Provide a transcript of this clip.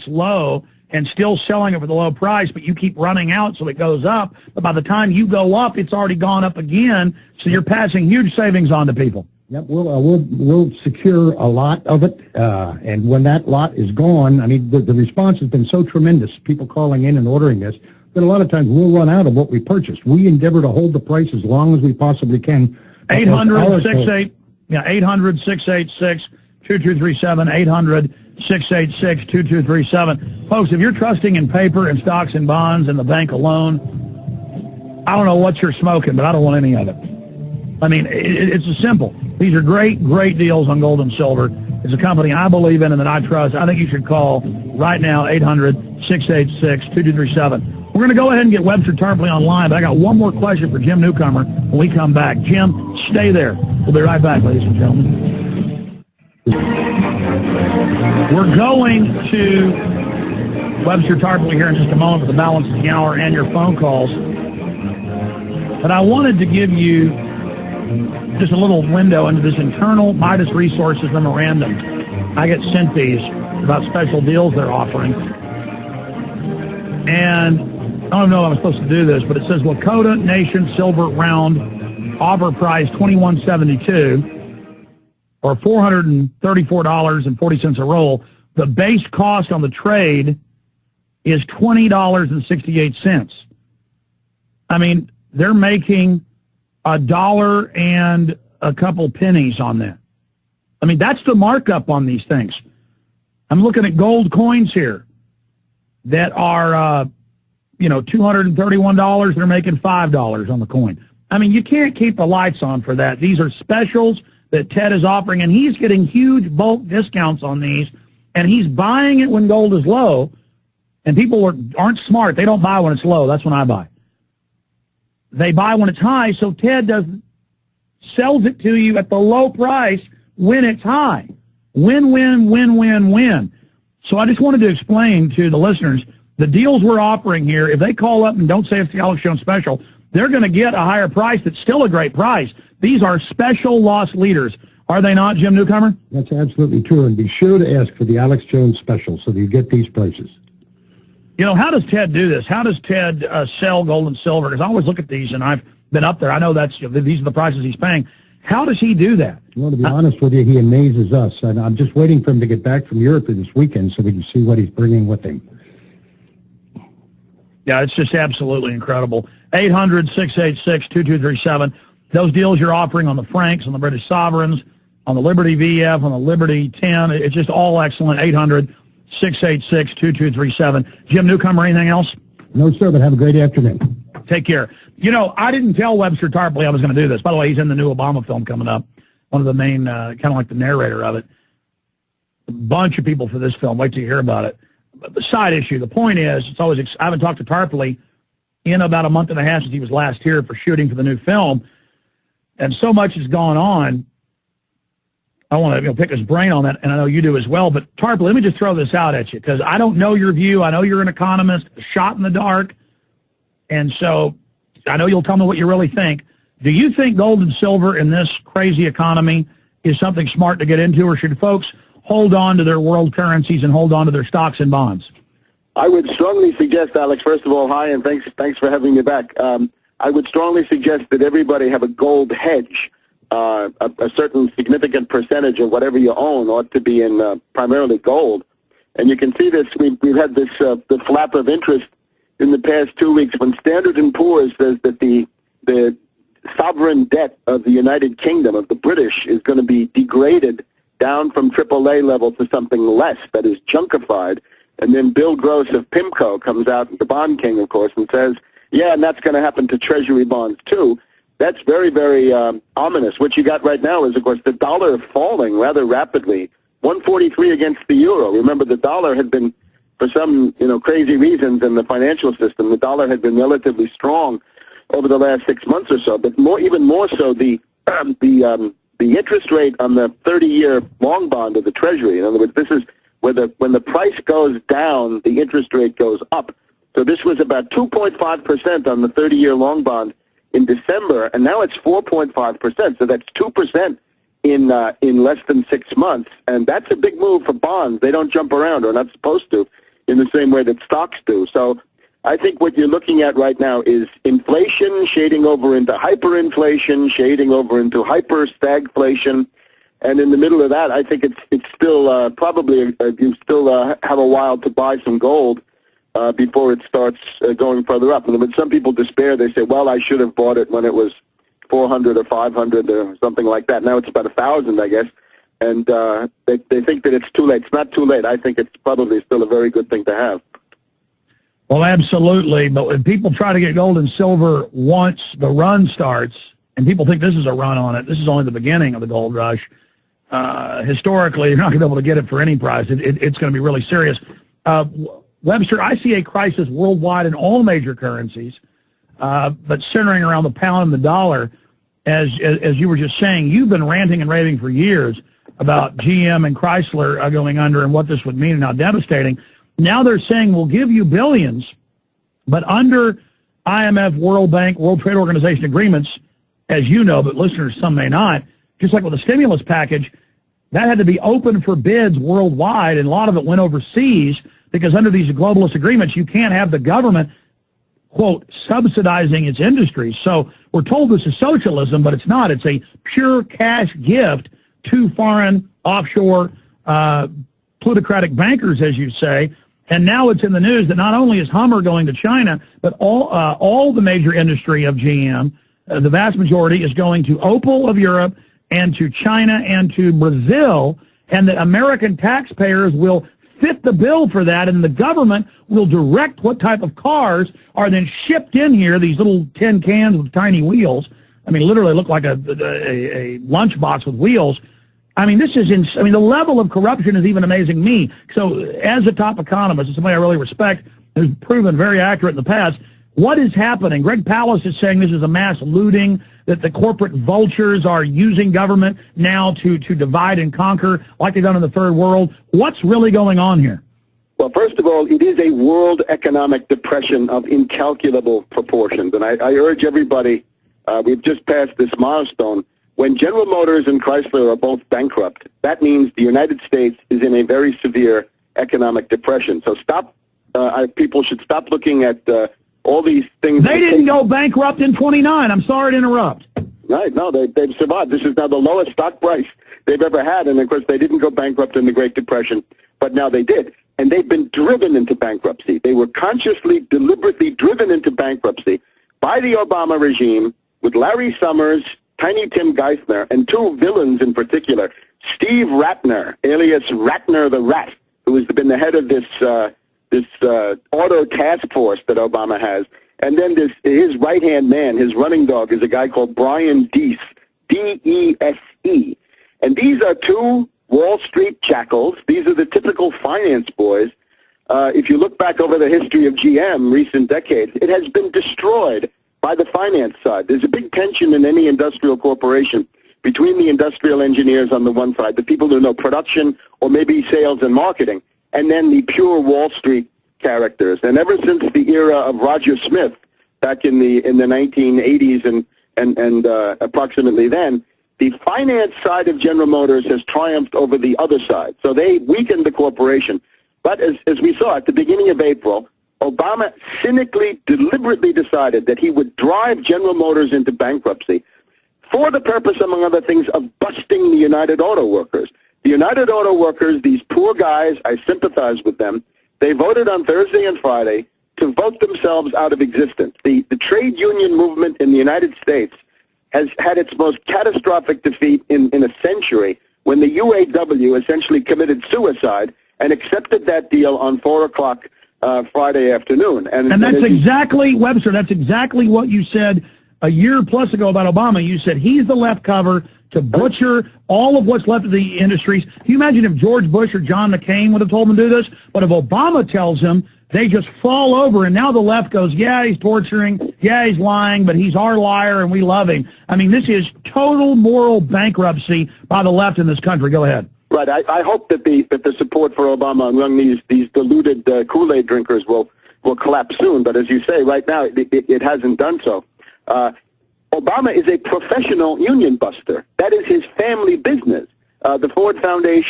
low and still selling it for the low price, but you keep running out so it goes up. But by the time you go up, it's already gone up again, so you're passing huge savings on to people. Yep, we'll secure a lot of it, and when that lot is gone, I mean, the response has been so tremendous, people calling in and ordering this, that a lot of times we'll run out of what we purchased. We endeavor to hold the price as long as we possibly can. 800-686-2237, 800-686-2237. Folks, if you're trusting in paper and stocks and bonds and the bank alone, I don't know what you're smoking, but I don't want any of it. I mean, it's as simple. These are great, great deals on gold and silver. It's a company I believe in and that I trust. I think you should call right now, 800-686-2237. We're going to go ahead and get Webster Tarpley online, but I got one more question for Jim Newcomer when we come back. Jim, stay there. We'll be right back, ladies and gentlemen. We're going to Webster Tarpley here in just a moment for the balance of the hour and your phone calls. But I wanted to give you just a little window into this internal Midas Resources memorandum. I get sent these about special deals they're offering. And I don't know if I'm supposed to do this, but it says Lakota Nation Silver Round offer price $21.72 or $434.40 a roll. The base cost on the trade is $20.68. I mean, they're making $1 and a couple pennies on that. I mean, that's the markup on these things. I'm looking at gold coins here that are, $231. They're making $5 on the coin. I mean, you can't keep the lights on for that. These are specials that Ted is offering, and he's getting huge bulk discounts on these, and he's buying it when gold is low, and people aren't smart. They don't buy when it's low. That's when I buy. They buy when it's high, so Ted sells it to you at the low price when it's high. Win, win, win, win, win. So I just wanted to explain to the listeners the deals we're offering here. If they call up and don't say it's the Alex Jones special, they're going to get a higher price that's still a great price. These are special loss leaders. Are they not, Jim Newcomer? That's absolutely true, and be sure to ask for the Alex Jones special so that you get these prices. You know, how does Ted do this? How does Ted sell gold and silver? Because I always look at these, and I've been up there. I know these are the prices he's paying. How does he do that? Well, to be honest with you, he amazes us. And I'm just waiting for him to get back from Europe this weekend so we can see what he's bringing with him. Yeah, it's just absolutely incredible. 800-686-2237. Those deals you're offering on the Franks, on the British Sovereigns, on the Liberty VF, on the Liberty 10, it's just all excellent. 800-686-2237. Jim Newcomer, anything else? No, sir, but have a great afternoon. Take care. You know, I didn't tell Webster Tarpley I was going to do this. By the way, he's in the new Obama film coming up, one of the main, kind of like the narrator of it. A bunch of people for this film. Wait till you hear about it. The side issue, the point is, it's always, I haven't talked to Tarpley in about a month and a half since he was last here for shooting for the new film, and so much has gone on. I want to pick his brain on that, and I know you do as well. But Tarpley, let me just throw this out at you, because I don't know your view. I know you're an economist, shot in the dark, and so I know you'll tell me what you really think. Do you think gold and silver in this crazy economy is something smart to get into, or should folks hold on to their world currencies and hold on to their stocks and bonds? I would strongly suggest, Alex, first of all, hi, and thanks for having me back. I would strongly suggest that everybody have a gold hedge. A certain significant percentage of whatever you own ought to be in primarily gold. And you can see this, we've had this the flap of interest in the past 2 weeks when Standard & Poor's says that the sovereign debt of the United Kingdom, of the British, is going to be degraded down from AAA level to something less, that is junkified. And then Bill Gross of PIMCO comes out, the bond king, of course, and says, yeah, and that's going to happen to Treasury bonds, too. That's very, very ominous. What you got right now is, of course, the dollar falling rather rapidly, 143 against the euro. Remember, the dollar had been, for some crazy reasons in the financial system, the dollar had been relatively strong over the last 6 months or so. But even more so, the interest rate on the 30-year long bond of the Treasury. In other words, this is where when the price goes down, the interest rate goes up. So this was about 2.5% on the 30-year long bond in December, and now it's 4.5%. So that's 2% in less than 6 months, and that's a big move for bonds. They don't jump around, or not supposed to. in the same way that stocks do. So I think what you're looking at right now is inflation shading over into hyperinflation, shading over into hyper-stagflation. And in the middle of that, I think it's still probably you still have a while to buy some gold before it starts going further up. And when some people despair, they say, well, I should have bought it when it was 400 or 500 or something like that. Now it's about 1,000, I guess. And they think that it's too late. It's not too late. I think it's probably still a very good thing to have. Well, absolutely. But when people try to get gold and silver once the run starts, and people think this is a run on it, this is only the beginning of the gold rush. Historically, you're not going to be able to get it for any price. It's going to be really serious. Webster, I see a crisis worldwide in all major currencies, but centering around the pound and the dollar. As you were just saying, you've been ranting and raving for years about GM and Chrysler going under and what this would mean and how devastating. Now they're saying we'll give you billions, but under IMF, World Bank, World Trade Organization agreements, as you know, but listeners, some may not, just like with the stimulus package, that had to be open for bids worldwide, and a lot of it went overseas because under these globalist agreements, you can't have the government, quote, subsidizing its industries. So we're told this is socialism, but it's not. It's a pure cash gift to foreign, offshore, plutocratic bankers, as you say. And now it's in the news that not only is Hummer going to China, but all the major industry of GM, the vast majority, is going to Opel of Europe and to China and to Brazil, and that American taxpayers will fit the bill for that, and the government will direct what type of cars are then shipped in here, these little tin cans with tiny wheels. I mean, literally look like a lunchbox with wheels. I mean, this is I mean, the level of corruption is even amazing me. So as a top economist, somebody I really respect, who's proven very accurate in the past, what is happening? Greg Palast is saying this is a mass looting, that the corporate vultures are using government now to divide and conquer like they've done in the third world. What's really going on here? Well, first of all, it is a world economic depression of incalculable proportions. And I urge everybody, we've just passed this milestone. When General Motors and Chrysler are both bankrupt, that means the United States is in a very severe economic depression. So people should stop looking at all these things. They didn't go bankrupt in 29. I'm sorry to interrupt. Right, no, they've survived. This is now the lowest stock price they've ever had. And, of course, they didn't go bankrupt in the Great Depression, but now they did. And they've been driven into bankruptcy. They were consciously, deliberately driven into bankruptcy by the Obama regime with Larry Summers, Tiny Tim Geithner, and two villains in particular, Steve Ratner, alias Ratner the Rat, who has been the head of this auto task force that Obama has. And then his right-hand man, his running dog, is a guy called Brian Deese, D-E-S-E. And these are two Wall Street jackals. These are the typical finance boys. If you look back over the history of GM, recent decades, it has been destroyed by the finance side. There's a big tension in any industrial corporation between the industrial engineers on the one side, the people who know production or maybe sales and marketing, and then the pure Wall Street characters. And ever since the era of Roger Smith back in the 1980s and approximately then, the finance side of General Motors has triumphed over the other side. So they weakened the corporation. But as we saw at the beginning of April, Obama cynically, deliberately decided that he would drive General Motors into bankruptcy for the purpose, among other things, of busting the United Auto Workers. The United Auto Workers, these poor guys, I sympathize with them. They voted on Thursday and Friday to vote themselves out of existence. The trade union movement in the United States has had its most catastrophic defeat in a century when the UAW essentially committed suicide and accepted that deal on 4 o'clock Friday afternoon. And that's exactly, Webster, that's exactly what you said a year plus ago about Obama. You said he's the left cover to butcher all of what's left of the industries. Can you imagine if George Bush or John McCain would have told him to do this? But if Obama tells him, they just fall over, and now the left goes, yeah, he's torturing, yeah, he's lying, but he's our liar, and we love him. I mean, this is total moral bankruptcy by the left in this country. Go ahead. Right. I hope that the support for Obama among these deluded Kool-Aid drinkers will collapse soon. But as you say, right now it hasn't done so. Obama is a professional union buster. That is his family business. The Ford Foundation